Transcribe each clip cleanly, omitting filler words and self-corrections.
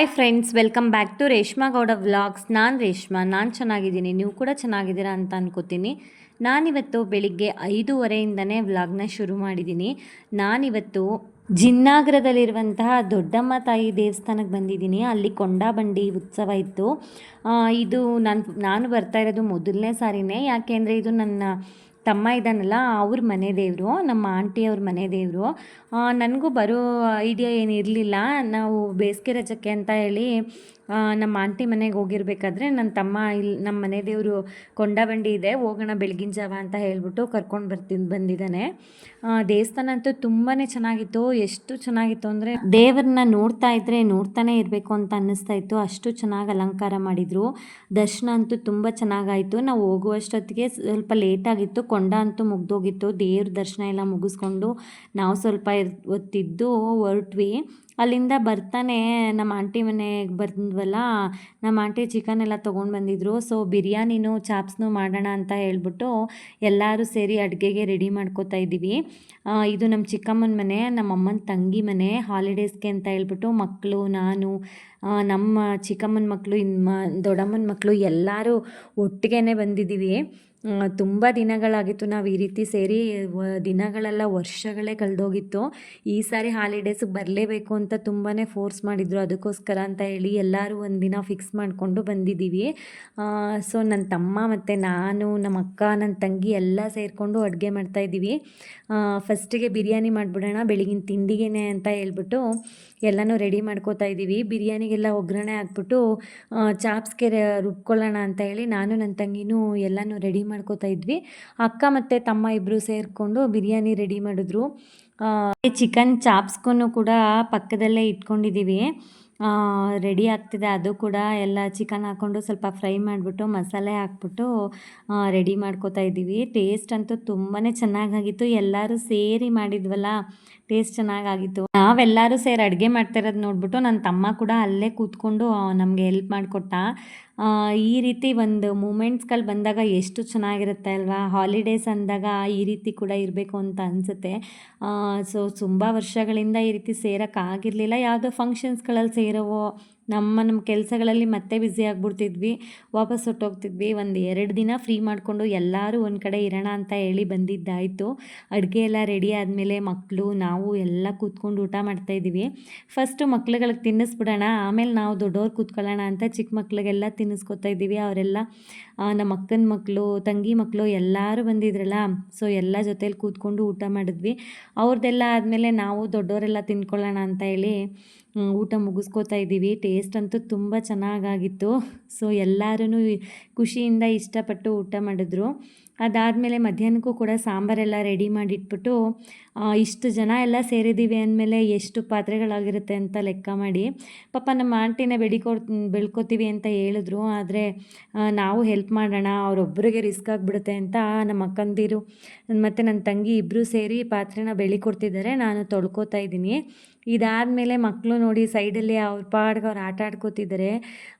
Hi friends, welcome back to Reshma Gowda vlogs. ನಾನು ರೇಷ್ಮಾ. ನಾನು ಚೆನ್ನಾಗಿದ್ದೀನಿ, ನೀವು ಕೂಡ ಚೆನ್ನಾಗಿದ್ದೀರಾ ಅಂತ ಅನ್ಕೋತೀನಿ. ನಾನಿವತ್ತು ಬೆಳಿಗ್ಗೆ 5:30ಇಂದನೇ ವ್ಲಾಗ್ನ ಶುರು ಮಾಡಿದ್ದೀನಿ. ನಾನಿವತ್ತು ಜಿನ್ನಾಗರದಲ್ಲಿರುವಂತಹ ದೊಡ್ಡಮ್ಮ ತಾಯಿ ದೇವಸ್ಥಾನಕ್ಕೆ ಬಂದಿದ್ದೀನಿ. ಅಲ್ಲಿ ಕೊಂಡಾಬಂಡಿ ಉತ್ಸವ ಇತ್ತು. ಇದು ನಾನು ಬರ್ತಾ ಇರೋದು ಮೊದಲನೇ ಸಾರಿನೇ. ಯಾಕೆಂದರೆ ಇದು ನನ್ನ ತಮ್ಮ ಇದ್ದಾನಲ್ಲ, ಅವ್ರ ಮನೆ ದೇವರು, ನಮ್ಮ ಆಂಟಿಯವ್ರ ಮನೆ ದೇವರು. ನನಗೂ ಬರೋ ಐಡಿಯಾ ಏನಿರಲಿಲ್ಲ. ನಾವು ಬೇಸಿಗೆ ರಜಕ್ಕೆ ಅಂತ ಹೇಳಿ ನಮ್ಮ ಆಂಟಿ ಮನೆಗೆ ಹೋಗಿರ್ಬೇಕಾದ್ರೆ ನನ್ನ ತಮ್ಮ ಇಲ್ಲಿ ನಮ್ಮ ಮನೆ ದೇವರು ಕೊಂಡಾಬಂಡಿ ಇದೆ, ಹೋಗೋಣ ಬೆಳಗಿನ ಜಾವ ಅಂತ ಹೇಳ್ಬಿಟ್ಟು ಕರ್ಕೊಂಡು ಬಂದಿದ್ದಾನೆ. ದೇವಸ್ಥಾನ ಅಂತೂ ತುಂಬಾ ಚೆನ್ನಾಗಿತ್ತು. ಎಷ್ಟು ಚೆನ್ನಾಗಿತ್ತು ಅಂದರೆ ದೇವರನ್ನ ನೋಡ್ತಾ ಇದ್ದರೆ ನೋಡ್ತಾನೆ ಇರಬೇಕು ಅಂತ ಅನ್ನಿಸ್ತಾ ಇತ್ತು. ಅಷ್ಟು ಚೆನ್ನಾಗಿ ಅಲಂಕಾರ ಮಾಡಿದರು. ದರ್ಶನ ಅಂತೂ ತುಂಬ ಚೆನ್ನಾಗಾಯಿತು. ನಾವು ಹೋಗುವಷ್ಟೊತ್ತಿಗೆ ಸ್ವಲ್ಪ ಲೇಟಾಗಿತ್ತು. ಕೊಂಡ ಅಂತೂ ಮುಗ್ದೋಗಿತ್ತು. ದೇವ್ರ ದರ್ಶನ ಎಲ್ಲ ಮುಗಿಸ್ಕೊಂಡು ನಾವು ಸ್ವಲ್ಪ ಹೊತ್ತಿದ್ದು ಹೊರಟ್ವಿ. ಅಲ್ಲಿಂದ ಬರ್ತಾನೆ ನಮ್ಮ ಆಂಟಿ ಮನೆಗೆ ಬಂದ್ವಲ್ಲ, ನಮ್ಮ ಆಂಟಿ ಚಿಕನ್ ಎಲ್ಲ ತೊಗೊಂಡು ಬಂದಿದ್ರು. ಸೊ ಬಿರಿಯಾನಿನೂ ಚಾಪ್ಸ್ನೂ ಮಾಡೋಣ ಅಂತ ಹೇಳ್ಬಿಟ್ಟು ಎಲ್ಲರೂ ಸೇರಿ ಅಡುಗೆಗೆ ರೆಡಿ ಮಾಡ್ಕೋತಾ ಇದ್ದೀವಿ. ಇದು ನಮ್ಮ ಚಿಕ್ಕಮ್ಮನ ಮನೆ, ನಮ್ಮ ಅಮ್ಮನ ತಂಗಿ ಮನೆ. ಹಾಲಿಡೇಸ್ಗೆ ಅಂತ ಹೇಳ್ಬಿಟ್ಟು ಮಕ್ಕಳು, ನಾನು, ನಮ್ಮ ಚಿಕ್ಕಮ್ಮನ ಮಕ್ಕಳು, ದೊಡ್ಡಮ್ಮನ ಮಕ್ಕಳು ಎಲ್ಲರೂ ಒಟ್ಟಿಗೆ ಬಂದಿದ್ದೀವಿ. ತುಂಬ ದಿನಗಳಾಗಿತ್ತು ನಾವು ಈ ರೀತಿ ಸೇರಿ. ದಿನಗಳೆಲ್ಲ ವರ್ಷಗಳೇ ಕಳೆದೋಗಿತ್ತು. ಈ ಸಾರಿ ಹಾಲಿಡೇಸಿಗೆ ಬರಲೇಬೇಕು ಅಂತ ತುಂಬಾ ಫೋರ್ಸ್ ಮಾಡಿದರು. ಅದಕ್ಕೋಸ್ಕರ ಅಂತ ಹೇಳಿ ಎಲ್ಲರೂ ಒಂದಿನ ಫಿಕ್ಸ್ ಮಾಡಿಕೊಂಡು ಬಂದಿದ್ದೀವಿ. ಸೊ ನನ್ನ ತಮ್ಮ ಮತ್ತು ನಾನು, ನಮ್ಮ ಅಕ್ಕ, ನನ್ನ ತಂಗಿ ಎಲ್ಲ ಸೇರಿಕೊಂಡು ಅಡುಗೆ ಮಾಡ್ತಾಯಿದ್ದೀವಿ. ಫಸ್ಟಿಗೆ ಬಿರಿಯಾನಿ ಮಾಡಿಬಿಡೋಣ ಬೆಳಗಿನ ತಿಂಡಿಗೆ ಅಂತ ಹೇಳ್ಬಿಟ್ಟು ಎಲ್ಲನೂ ರೆಡಿ ಮಾಡ್ಕೋತಾ ಇದ್ದೀವಿ. ಬಿರಿಯಾನಿಗೆಲ್ಲ ಒಗ್ಗರಣೆ ಹಾಕ್ಬಿಟ್ಟು ಚಾಪ್ಸ್ಗೆ ರುಬ್ಕೊಳ್ಳೋಣ ಅಂತ ಹೇಳಿ ನಾನು ನನ್ನ ತಂಗಿನೂ ಎಲ್ಲನೂ ರೆಡಿ ಮಾಡ್ಕೋತಾ ಇದ್ವಿ. ಅಕ್ಕ ಮತ್ತು ತಮ್ಮ ಇಬ್ಬರು ಸೇರಿಕೊಂಡು ಬಿರಿಯಾನಿ ರೆಡಿ ಮಾಡಿದ್ರು. ಚಿಕನ್ ಚಾಪ್ಸ್ಗೂ ಕೂಡ ಪಕ್ಕದಲ್ಲೇ ಇಟ್ಕೊಂಡಿದ್ದೀವಿ. ರೆಡಿ ಆಗ್ತಿದೆ. ಅದು ಕೂಡ ಎಲ್ಲ ಚಿಕನ್ ಹಾಕ್ಕೊಂಡು ಸ್ವಲ್ಪ ಫ್ರೈ ಮಾಡಿಬಿಟ್ಟು ಮಸಾಲೆ ಹಾಕ್ಬಿಟ್ಟು ರೆಡಿ ಮಾಡ್ಕೋತಾ ಇದ್ದೀವಿ. ಟೇಸ್ಟ್ ಅಂತೂ ತುಂಬಾ ಚೆನ್ನಾಗಾಗಿತ್ತು. ಎಲ್ಲರೂ ಸೇರಿ ಮಾಡಿದ್ವಲ್ಲ, ಟೇಸ್ಟ್ ಚೆನ್ನಾಗಾಗಿತ್ತು. ನಾವೆಲ್ಲರೂ ಸೇರಿ ಅಡುಗೆ ಮಾಡ್ತಿರೋದು ನೋಡ್ಬಿಟ್ಟು ನನ್ನ ತಮ್ಮ ಕೂಡ ಅಲ್ಲೇ ಕೂತ್ಕೊಂಡು ನಮಗೆ ಹೆಲ್ಪ್ ಮಾಡಿಕೊಟ್ಟ. ಈ ರೀತಿ ಒಂದು ಮೂಮೆಂಟ್ಸ್ಗಳು ಬಂದಾಗ ಎಷ್ಟು ಚೆನ್ನಾಗಿರುತ್ತೆ ಅಲ್ವಾ. ಹಾಲಿಡೇಸ್ ಅಂದಾಗ ಈ ರೀತಿ ಕೂಡ ಇರಬೇಕು ಅಂತ ಅನಿಸುತ್ತೆ. ಸೊ ತುಂಬ ವರ್ಷಗಳಿಂದ ಈ ರೀತಿ ಸೇರೋಕ್ಕಾಗಿರಲಿಲ್ಲ. ಯಾವುದೋ ಫಂಕ್ಷನ್ಸ್ಗಳಲ್ಲಿ ಸೇರೋವೋ, ನಮ್ಮ ಕೆಲಸಗಳಲ್ಲಿ ಮತ್ತೆ ಬ್ಯುಸಿ ಆಗಿಬಿಡ್ತಿದ್ವಿ, ವಾಪಸ್ ಹೊಟ್ಟೋಗ್ತಿದ್ವಿ. 1-2 ದಿನ ಫ್ರೀ ಮಾಡಿಕೊಂಡು ಎಲ್ಲರೂ ಒಂದು ಕಡೆ ಇರೋಣ ಅಂತ ಹೇಳಿ ಬಂದಿದ್ದಾಯಿತು. ಅಡುಗೆ ಎಲ್ಲ ರೆಡಿ ಆದಮೇಲೆ ಮಕ್ಕಳು, ನಾವು ಎಲ್ಲ ಕೂತ್ಕೊಂಡು ಊಟ ಮಾಡ್ತಾಯಿದ್ದೀವಿ. ಫಸ್ಟು ಮಕ್ಳುಗಳಿಗೆ ತಿನ್ನಿಸ್ಬಿಡೋಣ, ಆಮೇಲೆ ನಾವು ದೊಡ್ಡವ್ರು ಕೂತ್ಕೊಳ್ಳೋಣ ಅಂತ ಚಿಕ್ಕ ಮಕ್ಳಿಗೆಲ್ಲ ತಿನ್ನಿಸ್ಕೊತಾ ಇದ್ದೀವಿ. ಅವರೆಲ್ಲ ನಮ್ಮ ಅಕ್ಕನ ಮಕ್ಕಳು, ತಂಗಿ ಮಕ್ಕಳು ಎಲ್ಲರೂ ಬಂದಿದ್ರಲ್ಲ, ಸೊ ಎಲ್ಲ ಜೊತೇಲಿ ಕೂತ್ಕೊಂಡು ಊಟ ಮಾಡಿದ್ವಿ. ಅವ್ರದ್ದೆಲ್ಲ ಆದಮೇಲೆ ನಾವು ದೊಡ್ಡವರೆಲ್ಲ ತಿನ್ಕೊಳ್ಳೋಣ ಅಂತ ಹೇಳಿ ಊಟ ಮುಗಿಸ್ಕೋತಾ ಇದ್ದೀವಿ. ಟೇಸ್ಟ್ ಅಂತೂ ತುಂಬ ಚೆನ್ನಾಗಾಗಿತ್ತು. ಸೊ ಎಲ್ಲರೂ ಖುಷಿಯಿಂದ ಇಷ್ಟಪಟ್ಟು ಊಟ ಮಾಡಿದ್ರು. ಅದಾದಮೇಲೆ ಮಧ್ಯಾಹ್ನಕ್ಕೂ ಕೂಡ ಸಾಂಬಾರೆಲ್ಲ ರೆಡಿ ಮಾಡಿಟ್ಬಿಟ್ಟು, ಇಷ್ಟು ಜನ ಎಲ್ಲ ಸೇರಿದ್ದೀವಿ ಅಂದಮೇಲೆ ಎಷ್ಟು ಪಾತ್ರೆಗಳಾಗಿರುತ್ತೆ ಅಂತ ಲೆಕ್ಕ ಮಾಡಿ. ಪಾಪ ನಮ್ಮ ಆಂಟಿನೇ ಬೆಳ್ಕೊತೀವಿ ಅಂತ ಹೇಳಿದ್ರು. ಆದರೆ ನಾವು ಹೆಲ್ಪ್ ಮಾಡೋಣ, ಅವರೊಬ್ಬರಿಗೆ ರಿಸ್ಕ್ ಆಗಿಬಿಡುತ್ತೆ ಅಂತ ನಮ್ಮ ಅಕ್ಕಂದಿರು ಮತ್ತು ನನ್ನ ತಂಗಿ ಇಬ್ಬರು ಸೇರಿ ಪಾತ್ರೆನ ಬೆಳಿಕೊಡ್ತಿದ್ದಾರೆ. ನಾನು ತೊಳ್ಕೊತಾ ಇದ್ದೀನಿ. ಇದಾದಮೇಲೆ ಮಕ್ಕಳು ನೋಡಿ ಸೈಡಲ್ಲಿ ಅವ್ರ ಪಾಡ್ಗೆ ಅವ್ರು ಆಟ ಆಡ್ಕೋತಿದ್ದಾರೆ.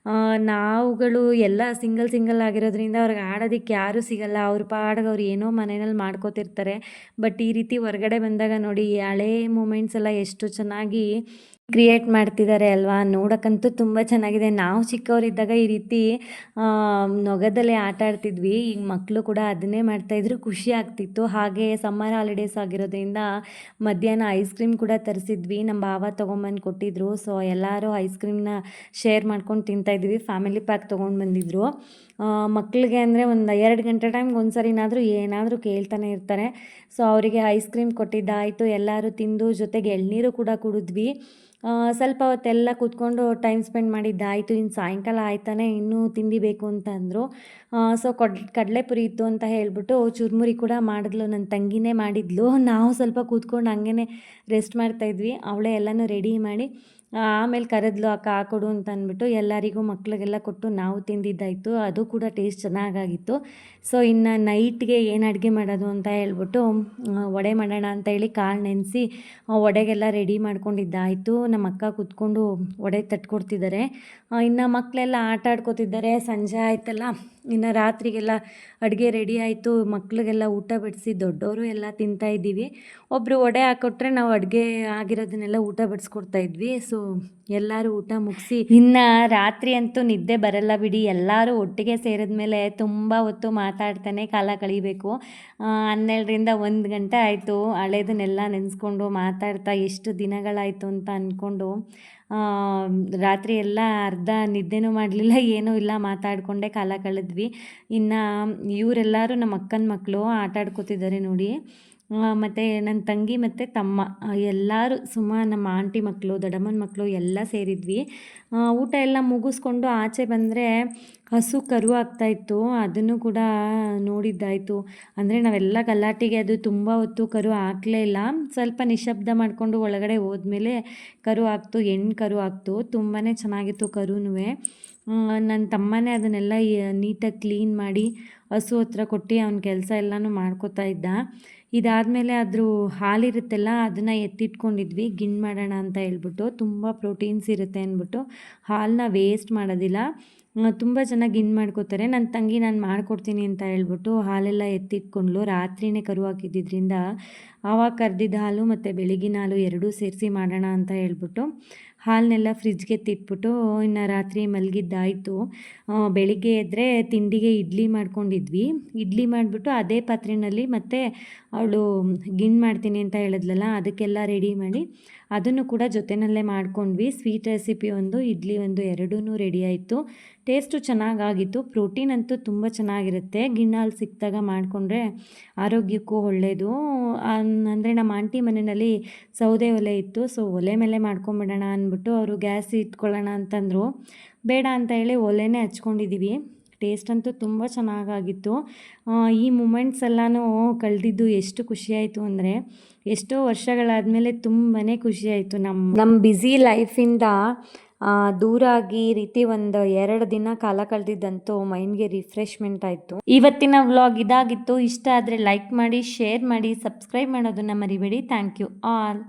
ನಾವುಗಳು ಎಲ್ಲ ಸಿಂಗಲ್ ಆಗಿರೋದ್ರಿಂದ ಅವ್ರಿಗೆ ಆಡೋದಕ್ಕೆ ಯಾರೂ ಸಿಗಲ್ಲ. ಅವ್ರ ಪಾಡ್ಗೆ ಅವ್ರು ಏನೋ ಮನೆಯಲ್ಲಿ ಮಾಡ್ಕೋತಿರ್ತಾರೆ. ಬಟ್ ಈ ರೀತಿ ಹೊರಗಡೆ ಬಂದಾಗ ನೋಡಿ ಹಳೇ ಮೂಮೆಂಟ್ಸ್ ಎಲ್ಲ ಎಷ್ಟು ಚೆನ್ನಾಗಿ ಕ್ರಿಯೇಟ್ ಮಾಡ್ತಿದ್ದಾರೆ ಅಲ್ವಾ. ನೋಡೋಕ್ಕಂತೂ ತುಂಬ ಚೆನ್ನಾಗಿದೆ. ನಾವು ಚಿಕ್ಕವರಿದ್ದಾಗ ಈ ರೀತಿ ನೊಗದಲ್ಲೇ ಆಟ ಆಡ್ತಿದ್ವಿ. ಈಗ ಮಕ್ಕಳು ಕೂಡ ಅದನ್ನೇ ಮಾಡ್ತಾಯಿದ್ರು, ಖುಷಿ ಆಗ್ತಿತ್ತು. ಹಾಗೆ ಸಮ್ಮರ್ ಹಾಲಿಡೇಸ್ ಆಗಿರೋದ್ರಿಂದ ಮಧ್ಯಾಹ್ನ ಐಸ್ ಕ್ರೀಮ್ ಕೂಡ ತರಿಸಿದ್ವಿ. ನಮ್ಮ ಭಾವ ತೊಗೊಂಬಂದು ಕೊಟ್ಟಿದ್ರು. ಸೊ ಎಲ್ಲರೂ ಐಸ್ ಕ್ರೀಮ್ನ ಶೇರ್ ಮಾಡ್ಕೊಂಡು ತಿಂತಾಯಿದ್ವಿ. ಫ್ಯಾಮಿಲಿ ಪ್ಯಾಕ್ ತೊಗೊಂಡು ಬಂದಿದ್ರು. ಮಕ್ಕಳಿಗೆ ಅಂದರೆ ಒಂದು 2 ಗಂಟೆ ಟೈಮ್ಗೆ ಒಂದು ಸರಿನಾದರೂ ಏನಾದರೂ ಕೇಳ್ತಾನೆ ಇರ್ತಾರೆ. ಸೊ ಅವರಿಗೆ ಐಸ್ ಕ್ರೀಮ್ ಕೊಟ್ಟಿದ್ದಾಯಿತು. ಎಲ್ಲರೂ ತಿಂದು ಜೊತೆಗೆ ಎಳ್ನೀರು ಕೂಡ ಕುಡಿದ್ವಿ. ಸ್ವಲ್ಪ ಹೊತ್ತೆಲ್ಲ ಕೂತ್ಕೊಂಡು ಟೈಮ್ ಸ್ಪೆಂಡ್ ಮಾಡಿದ್ದಾಯಿತು. ಇನ್ನು ಸಾಯಂಕಾಲ ಆಯ್ತಾನೆ ಇನ್ನೂ ತಿಂಡಿ ಬೇಕು ಅಂತ ಅಂದರು. ಸೊ ಕಡಲೆಪುರಿ ಇತ್ತು ಅಂತ ಹೇಳಿಬಿಟ್ಟು ಚುರುಮುರಿ ಕೂಡ ಮಾಡಿದ್ಲು, ನನ್ನ ತಂಗಿನೇ ಮಾಡಿದ್ಲು. ನಾವು ಸ್ವಲ್ಪ ಕೂತ್ಕೊಂಡು ಹಂಗೇ ರೆಸ್ಟ್ ಮಾಡ್ತಾಯಿದ್ವಿ. ಅವಳೇ ಎಲ್ಲನೂ ರೆಡಿ ಮಾಡಿ ಆಮೇಲೆ ಕರೆದ್ಲು, ಅಕ್ಕ ಹಾಕೊಡು ಅಂತ ಅಂದ್ಬಿಟ್ಟು ಎಲ್ಲರಿಗೂ ಮಕ್ಳಿಗೆಲ್ಲ ಕೊಟ್ಟು ನಾವು ತಿಂದಿದ್ದಾಯಿತು. ಅದು ಕೂಡ ಟೇಸ್ಟ್ ಚೆನ್ನಾಗಾಗಿತ್ತು. ಸೊ ಇನ್ನು ನೈಟ್ಗೆ ಏನು ಅಡುಗೆ ಮಾಡೋದು ಅಂತ ಹೇಳ್ಬಿಟ್ಟು ವಡೆ ಮಾಡೋಣ ಅಂತ ಹೇಳಿ ಕಾಳು ನೆನೆಸಿ ವಡೆಗೆಲ್ಲ ರೆಡಿ ಮಾಡ್ಕೊಂಡಿದ್ದಾಯಿತು. ನಮ್ಮ ಅಕ್ಕ ಕೂತ್ಕೊಂಡು ವಡೆ ತಟ್ಕೊಡ್ತಿದ್ದಾರೆ. ಇನ್ನು ಮಕ್ಕಳೆಲ್ಲ ಆಟ ಆಡ್ಕೊತಿದ್ದಾರೆ. ಸಂಜೆ ಆಯ್ತಲ್ಲ, ಇನ್ನು ರಾತ್ರಿಗೆಲ್ಲ ಅಡುಗೆ ರೆಡಿ ಆಯಿತು, ಮಕ್ಳಿಗೆಲ್ಲ ಊಟ ಬಡಿಸಿ ದೊಡ್ಡವರು ಎಲ್ಲ ತಿಂತಾಯಿದ್ದೀವಿ. ಒಬ್ಬರು ವಡೆ ಹಾಕ್ಕೊಟ್ರೆ ನಾವು ಅಡುಗೆ ಆಗಿರೋದನ್ನೆಲ್ಲ ಊಟ ಬಡಿಸ್ಕೊಡ್ತಾಯಿದ್ವಿ. ಸೊ ಎಲ್ಲರೂ ಊಟ ಮುಗಿಸಿ ಇನ್ನು ರಾತ್ರಿ ಅಂತೂ ನಿದ್ದೆ ಬರಲ್ಲ ಬಿಡಿ. ಎಲ್ಲರೂ ಒಟ್ಟಿಗೆ ಸೇರಿದ ಮೇಲೆ ತುಂಬ ಹೊತ್ತು ಮಾತಾಡ್ತಾನೆ ಕಾಲ ಕಳಿಬೇಕು. 12ರಿಂದ 1 ಗಂಟೆ ಆಯಿತು. ಹಳೇದನ್ನೆಲ್ಲ ನೆನೆಸ್ಕೊಂಡು ಮಾತಾಡ್ತಾ ಎಷ್ಟು ದಿನಗಳಾಯಿತು ಅಂತ ಅಂದ್ಕೊಂಡು ರಾತ್ರಿ ಎಲ್ಲ ಅರ್ಧ ನಿದ್ದೆನೂ ಮಾಡಲಿಲ್ಲ, ಏನೂ ಇಲ್ಲ, ಮಾತಾಡಿಕೊಂಡೇ ಕಾಲ ಕಳೆದ್ವಿ. ಇನ್ನು ಇವರೆಲ್ಲರೂ ನಮ್ಮ ಅಕ್ಕನ ಮಕ್ಕಳು ಆಟ ಆಡ್ಕೋತಿದ್ದಾರೆ ನೋಡಿ. ಮತ್ತು ನನ್ನ ತಂಗಿ ಮತ್ತು ತಮ್ಮ ಎಲ್ಲರೂ ನಮ್ಮ ಆಂಟಿ ಮಕ್ಕಳು, ದೊಡ್ಡಮ್ಮನ ಮಕ್ಕಳು ಎಲ್ಲ ಸೇರಿದ್ವಿ. ಊಟ ಎಲ್ಲ ಮುಗಿಸ್ಕೊಂಡು ಆಚೆ ಬಂದರೆ ಹಸು ಕರು ಆಗ್ತಾಯಿತ್ತು. ಅದನ್ನು ಕೂಡ ನೋಡಿದ್ದಾಯಿತು. ಅಂದರೆ ನಾವೆಲ್ಲ ಗಲಾಟೆಗೆ ಅದು ತುಂಬ ಹೊತ್ತು ಕರು ಹಾಕಲೇ ಇಲ್ಲ. ಸ್ವಲ್ಪ ನಿಶಬ್ದ ಮಾಡಿಕೊಂಡು ಒಳಗಡೆ ಹೋದ್ಮೇಲೆ ಕರು ಹಾಕ್ತು, ಹೆಣ್ಣು ಕರು ಹಾಕ್ತು. ತುಂಬಾ ಚೆನ್ನಾಗಿತ್ತು ಕರುನೂ. ನನ್ನ ತಮ್ಮನೇ ಅದನ್ನೆಲ್ಲ ನೀಟಾಗಿ ಕ್ಲೀನ್ ಮಾಡಿ ಹಸು ಹತ್ರ ಕೊಟ್ಟು ಅವ್ನ ಕೆಲಸ ಎಲ್ಲನೂ ಮಾಡ್ಕೋತಾ ಇದ್ದ. ಇದಾದಮೇಲೆ ಅದ್ರ ಹಾಲಿರುತ್ತಲ್ಲ ಅದನ್ನು ಎತ್ತಿಟ್ಕೊಂಡಿದ್ವಿ ಗಿಣ್ಣು ಮಾಡೋಣ ಅಂತ ಹೇಳ್ಬಿಟ್ಟು. ತುಂಬ ಪ್ರೋಟೀನ್ಸ್ ಇರುತ್ತೆ ಅಂದ್ಬಿಟ್ಟು ಹಾಲನ್ನ ವೇಸ್ಟ್ ಮಾಡೋದಿಲ್ಲ. ತುಂಬ ಜನ ಗಿಣ್ಣು ಮಾಡ್ಕೋತಾರೆ. ನನ್ನ ತಂಗಿ ನಾನು ಮಾಡಿಕೊಡ್ತೀನಿ ಅಂತ ಹೇಳ್ಬಿಟ್ಟು ಹಾಲೆಲ್ಲ ಎತ್ತಿಟ್ಕೊಂಡ್ಲು. ರಾತ್ರಿಯೇ ಕರು ಹಾಕಿದ್ದಿದ್ದರಿಂದ ಆವಾಗ ಕರೆದಿದ್ದ ಹಾಲು ಮತ್ತು ಬೆಳಗಿನ ಹಾಲು ಎರಡೂ ಸೇರಿಸಿ ಮಾಡೋಣ ಅಂತ ಹೇಳ್ಬಿಟ್ಟು ಹಾಲನ್ನೆಲ್ಲ ಫ್ರಿಜ್ಗೆ ಎತ್ತಿಟ್ಬಿಟ್ಟು ಇನ್ನು ರಾತ್ರಿ ಮಲಗಿದ್ದಾಯಿತು. ಬೆಳಿಗ್ಗೆ ಎದ್ದರೆ ತಿಂಡಿಗೆ ಇಡ್ಲಿ ಮಾಡ್ಕೊಂಡಿದ್ವಿ. ಇಡ್ಲಿ ಮಾಡಿಬಿಟ್ಟು ಅದೇ ಪಾತ್ರೆಯಲ್ಲಿ ಮತ್ತು ಅವಳು ಗಿಣ್ಣು ಮಾಡ್ತೀನಿ ಅಂತ ಹೇಳಿದ್ಲಲ್ಲ ಅದಕ್ಕೆಲ್ಲ ರೆಡಿ ಮಾಡಿ ಅದನ್ನು ಕೂಡ ಜೊತೆಯಲ್ಲೇ ಮಾಡ್ಕೊಂಡ್ವಿ. ಸ್ವೀಟ್ ರೆಸಿಪಿ ಒಂದು, ಇಡ್ಲಿ ಒಂದು, ಎರಡೂ ರೆಡಿ ಆಯಿತು. ಟೇಸ್ಟು ಚೆನ್ನಾಗಾಗಿತ್ತು. ಪ್ರೋಟೀನ್ ಅಂತೂ ತುಂಬ ಚೆನ್ನಾಗಿರುತ್ತೆ. ಗಿಣ್ಣಾಲು ಸಿಕ್ಕಿದಾಗ ಮಾಡಿಕೊಂಡ್ರೆ ಆರೋಗ್ಯಕ್ಕೂ ಒಳ್ಳೆಯದು. ಅಂದರೆ ನಮ್ಮ ಆಂಟಿ ಮನೆಯಲ್ಲಿ ಸೌದೆ ಒಲೆ ಇತ್ತು. ಸೊ ಒಲೆ ಮೇಲೆ ಮಾಡ್ಕೊಂಬಿಡೋಣ ಅಂದ್ಬಿಟ್ಟು ಅವರು ಗ್ಯಾಸ್ ಇಟ್ಕೊಳ್ಳೋಣ ಅಂತಂದರು. ಬೇಡ ಅಂತ ಹೇಳಿ ಒಲೆನೇ ಹಚ್ಕೊಂಡಿದ್ದೀವಿ. ಟೇಸ್ಟ್ ಅಂತೂ ತುಂಬ ಚೆನ್ನಾಗಾಗಿತ್ತು. ಈ ಮೂಮೆಂಟ್ಸ್ ಎಲ್ಲನೂ ಕಳೆದಿದ್ದು ಎಷ್ಟು ಖುಷಿಯಾಯಿತು ಅಂದರೆ ಎಷ್ಟೋ ವರ್ಷಗಳಾದಮೇಲೆ ತುಂಬಾ ಖುಷಿಯಾಯಿತು. ನಮ್ಮ ಬ್ಯುಸಿ ಲೈಫಿಂದ ದೂರ ಆಗಿ ಈ ರೀತಿ ಒಂದು 2 ದಿನ ಕಾಲ ಕಳೆದಿದ್ದಂತೂ ಮೈಂಡ್ಗೆ ರಿಫ್ರೆಶ್ಮೆಂಟ್ ಆಯಿತು. ಇವತ್ತಿನ ವ್ಲಾಗ್ ಇದಾಗಿತ್ತು. ಇಷ್ಟ ಆದರೆ ಲೈಕ್ ಮಾಡಿ, ಶೇರ್ ಮಾಡಿ, ಸಬ್ಸ್ಕ್ರೈಬ್ ಮಾಡೋದನ್ನು ಮರಿಬೇಡಿ. Thank you all.